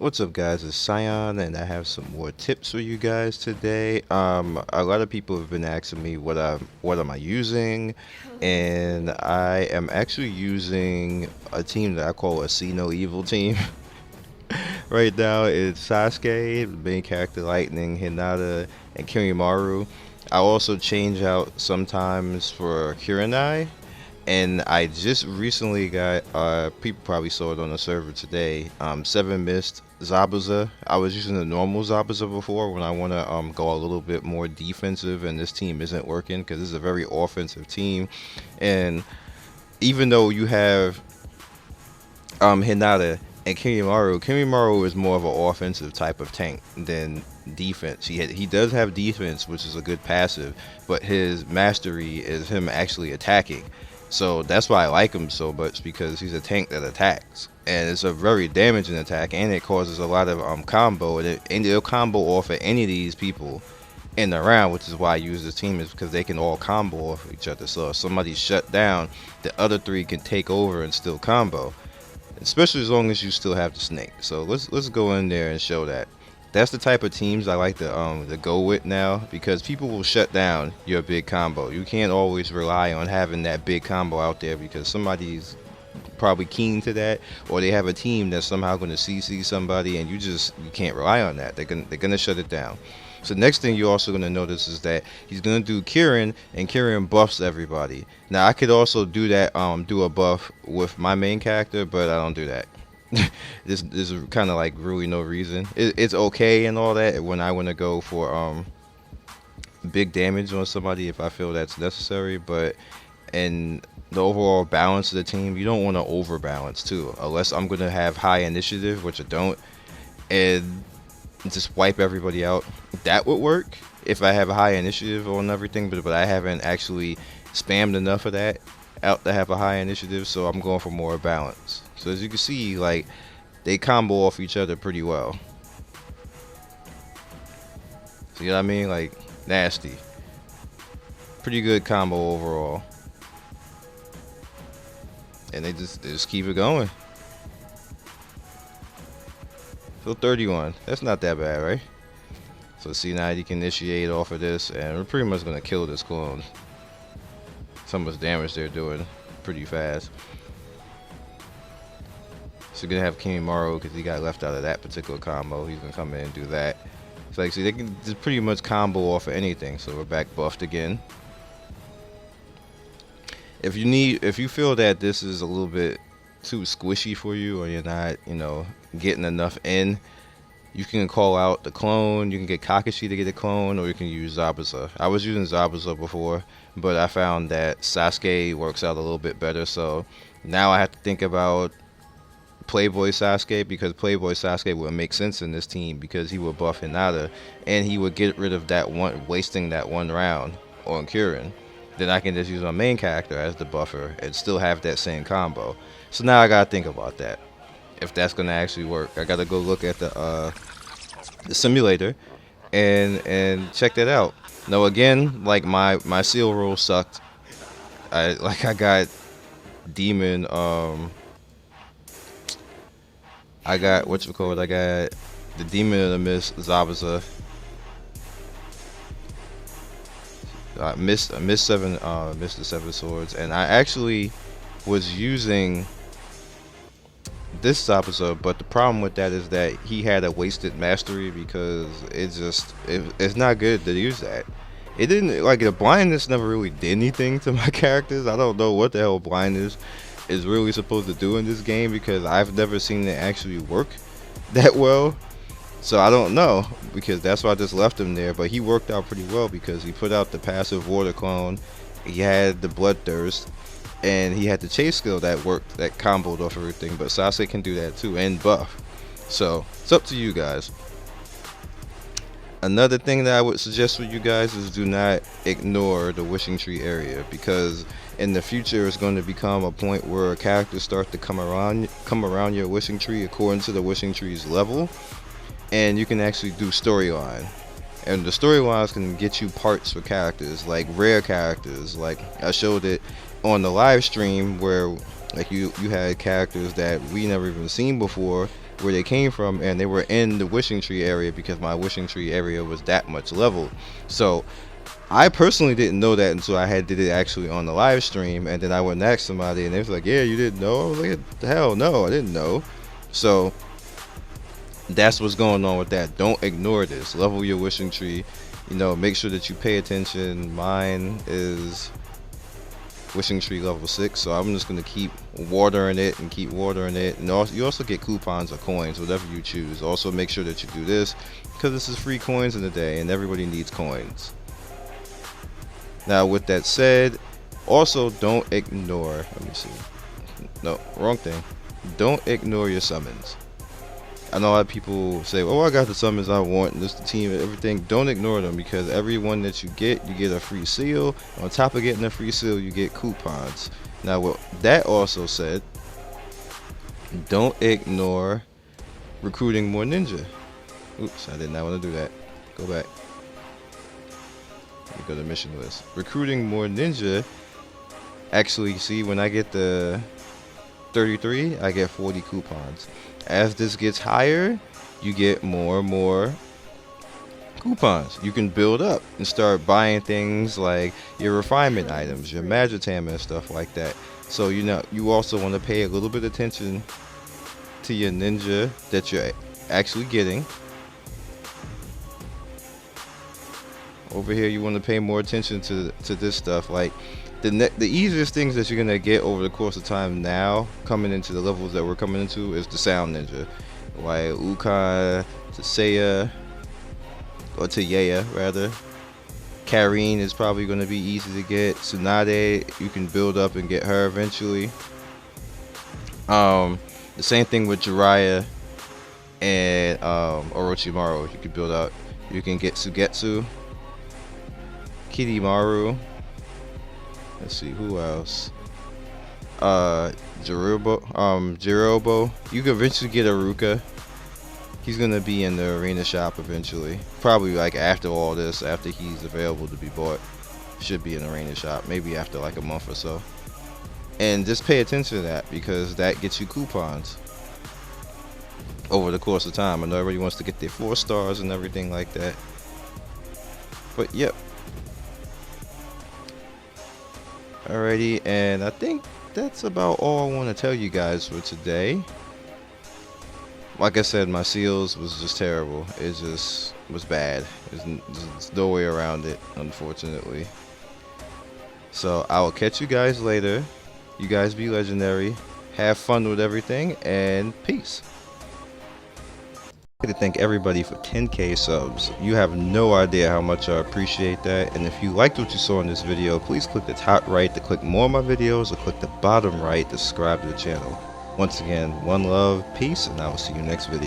What's up, guys? It's Sion, and I have some more tips for you guys today. A lot of people have been asking me what am I using, and I am actually using a team that I call a See No Evil team. Right now, it's Sasuke, the main character, Lightning, Hinata, and Kirimaru. I also change out sometimes for Kurenai, and I just recently got people probably saw it on the server today. Seven Mist Zabuza. I was using the normal Zabuza before when I want to go a little bit more defensive, and this team isn't working because this is a very offensive team. And even though you have Hinata and Kimimaru is more of an offensive type of tank than defense. He does have defense, which is a good passive, but his mastery is him actually attacking. So that's why I like him so much, because he's a tank that attacks, and it's a very damaging attack, and it causes a lot of combo, and it'll combo off of any of these people in the round, which is why I use this team, is because they can all combo off each other. So if somebody's shut down, the other three can take over and still combo, especially as long as you still have the snake. So let's go in there and show that. That's the type of teams I like to go with now, because people will shut down your big combo. You can't always rely on having that big combo out there, because somebody's probably keen to that, or they have a team that's somehow going to CC somebody, and you can't rely on that. They're gonna shut it down. So next thing you're also going to notice is that he's going to do Kieran, and Kieran buffs everybody. Now I could also do that, do a buff with my main character, but I don't do that. This is kind of like really no reason. It's okay and all that when I want to go for big damage on somebody if I feel that's necessary, but in the overall balance of the team, you don't want to overbalance too, unless I'm going to have high initiative, which I don't, and just wipe everybody out. That would work if I have a high initiative on everything, but I haven't actually spammed enough of that out to have a high initiative, so I'm going for more balance. So as you can see, like, they combo off each other pretty well. So you know what I mean? Like, nasty. Pretty good combo overall. And they just keep it going. So 31. That's not that bad, right? So see, now you can initiate off of this, and we're pretty much gonna kill this clone. So much damage they're doing pretty fast. So you're gonna have Kimimaru, because he got left out of that particular combo. He's gonna come in and do that. So like, see, they can just pretty much combo off of anything. So we're back buffed again. If you feel that this is a little bit too squishy for you, or you're not, getting enough in, you can call out the clone. You can get Kakashi to get a clone, or you can use Zabuza. I was using Zabuza before, but I found that Sasuke works out a little bit better. So now I have to think about Playboy Sasuke, because Playboy Sasuke would make sense in this team, because he would buff Hinata, and he would get rid of that one, wasting that one round on Kurin. Then I can just use my main character as the buffer and still have that same combo. So now I gotta think about that, if that's gonna actually work. I gotta go look at the simulator and check that out. Now again, like, my seal roll sucked. I got demon I got I got the demon of the mist Zabuza. Missed the seven swords, and I actually was using this Zabuza, but the problem with that is that he had a wasted mastery, because it's not good to use that. It didn't, like, the blindness never really did anything to my characters. I don't know what the hell blindness is really supposed to do in this game, because I've never seen it actually work that well. So I don't know, because that's why I just left him there. But he worked out pretty well, because he put out the passive water clone, he had the bloodthirst, and he had the chase skill that worked, that comboed off everything. But Sasuke can do that too, and buff. So it's up to you guys. Another thing that I would suggest for you guys is, do not ignore the wishing tree area, because in the future it's going to become a point where characters start to come around your wishing tree according to the wishing tree's level, and you can actually do storyline. And the storylines can get you parts for characters, like rare characters. Like, I showed it on the live stream, where, like, you had characters that we never even seen before where they came from, and they were in the wishing tree area because my wishing tree area was that much level. So I personally didn't know that until I had did it actually on the live stream, and then I went and asked somebody, and they was like, "Yeah, you didn't know?" I was like, "Hell no, I didn't know." So that's what's going on with that. Don't ignore this. Level your wishing tree. You know, make sure that you pay attention. Mine is wishing tree level 6, so I'm just gonna keep watering it and keep watering it. And also, you also get coupons or coins, whatever you choose. Also, make sure that you do this because this is free coins in the day, and everybody needs coins. Now, with that said, also don't ignore. Let me see. No, wrong thing. Don't ignore your summons. I know a lot of people say, "Oh, I got the summons I want, and this the team and everything." Don't ignore them, because every one that you get a free seal. On top of getting a free seal, you get coupons. Now, with that also said, don't ignore recruiting more ninja. Oops, I did not want to do that. Go back. Let me go to mission list. Recruiting more ninja. Actually, see, when I get the 33, I get 40 coupons. As this gets higher, you get more and more coupons. You can build up and start buying things like your refinement items, your Magitam and stuff like that. So you know, you also want to pay a little bit of attention to your ninja that you're actually getting. Over here, you want to pay more attention to this stuff. Like the easiest things that you're gonna get over the course of time now, coming into the levels that we're coming into, is the sound ninja, like Ukai, Seiya, or Tayea rather. Karine is probably gonna be easy to get. Tsunade, you can build up and get her eventually. The same thing with Jiraiya and Orochimaru. You can build up. You can get Sugetsu, Kidimaru. Let's see, who else? Jirobo. You can eventually get Aruka. He's gonna be in the arena shop eventually. Probably like after all this, after he's available to be bought. Should be in the arena shop, maybe after like a month or so. And just pay attention to that, because that gets you coupons over the course of time. I know everybody wants to get their 4 stars and everything like that. But yep. Alrighty, and I think that's about all I want to tell you guys for today. Like I said, my seals was just terrible. It just was bad. There's no way around it, unfortunately. So I will catch you guys later. You guys be legendary. Have fun with everything, and peace. I'd like to thank everybody for 10K subs. You have no idea how much I appreciate that. And if you liked what you saw in this video, please click the top right to click more of my videos, or click the bottom right to subscribe to the channel. Once again, one love, peace, and I will see you next video.